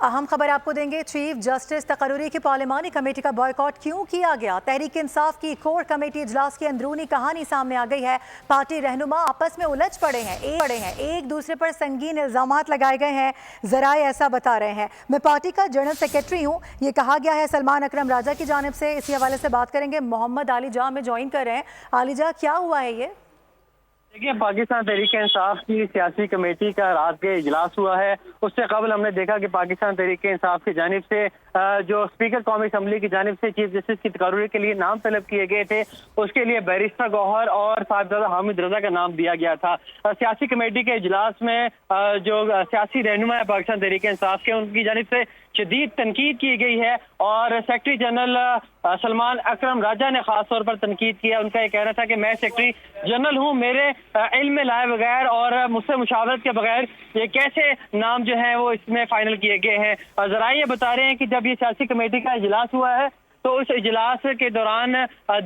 اہم خبر آپ کو دیں گے، چیف جسٹس تقرری کی پارلیمانی کمیٹی کا بائیکاٹ کیوں کیا گیا؟ تحریک انصاف کی کور کمیٹی اجلاس کی اندرونی کہانی سامنے آ گئی ہے۔ پارٹی رہنما آپس میں الجھ پڑے ہیں، ایک دوسرے پر سنگین الزامات لگائے گئے ہیں، ذرائع ایسا بتا رہے ہیں۔ میں پارٹی کا جنرل سیکریٹری ہوں، یہ کہا گیا ہے سلمان اکرم راجہ کی جانب سے۔ اسی حوالے سے بات کریں گے، محمد علی جاں میں جوائن کر رہے ہیں۔ علی جاں، کیا ہوا ہے یہ؟ دیکھیے، پاکستان تحریک انصاف کی سیاسی کمیٹی کا رات کے اجلاس ہوا ہے۔ اس سے قبل ہم نے دیکھا کہ پاکستان تحریک انصاف کی جانب سے جو اسپیکر قومی اسمبلی کی جانب سے چیف جسٹس کی تقرری کے لیے نام طلب کیے گئے تھے، اس کے لیے بیرسٹر گوہر اور صاحبزادہ حامد رضا کا نام دیا گیا تھا۔ سیاسی کمیٹی کے اجلاس میں جو سیاسی رہنما ہے پاکستان تحریک انصاف کے، ان کی جانب سے شدید تنقید کی گئی ہے اور سیکرٹری جنرل سلمان اکرم راجہ نے خاص طور پر تنقید کیا۔ ان کا یہ کہنا تھا کہ میں سیکرٹری جنرل ہوں، میرے علم میں لائے بغیر اور مجھ سے مشاورت کے بغیر یہ کیسے نام جو ہیں وہ اس میں فائنل کیے گئے ہیں۔ ذرائع یہ بتا رہے ہیں کہ جب یہ سیاسی کمیٹی کا اجلاس ہوا ہے تو اس اجلاس کے دوران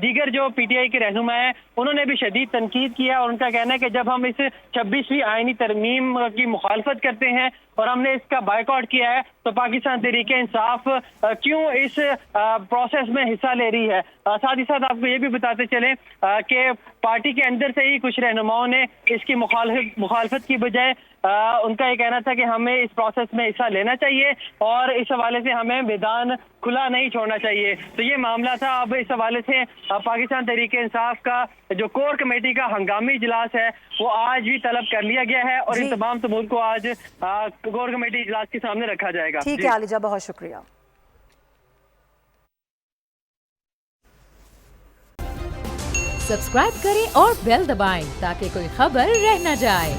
دیگر جو پی ٹی آئی کے رہنما ہیں انہوں نے بھی شدید تنقید کیا اور ان کا کہنا ہے کہ جب ہم اس 26ویں آئینی ترمیم کی مخالفت کرتے ہیں اور ہم نے اس کا بائیکاٹ کیا ہے تو پاکستان تحریک انصاف کیوں اس پروسیس میں حصہ لے رہی ہے۔ ساتھ ہی ساتھ آپ کو یہ بھی بتاتے چلیں کہ پارٹی کے اندر سے ہی کچھ رہنماؤں نے اس کی مخالفت کی بجائے ان کا یہ کہنا تھا کہ ہمیں اس پروسیس میں حصہ لینا چاہیے اور اس حوالے سے ہمیں میدان کھلا نہیں چھوڑنا چاہیے۔ تو یہ معاملہ تھا۔ اب اس حوالے سے پاکستان تحریک انصاف کا جو کور کمیٹی کا ہنگامی اجلاس ہے وہ آج بھی طلب کر لیا گیا ہے اور ان تمام امور کو آج کور کمیٹی اجلاس کے سامنے رکھا جائے گا۔ ٹھیک ہے علی جاں، بہت شکریہ۔ سبسکرائب کریں اور بیل دبائیں تاکہ کوئی خبر رہ نہ جائے۔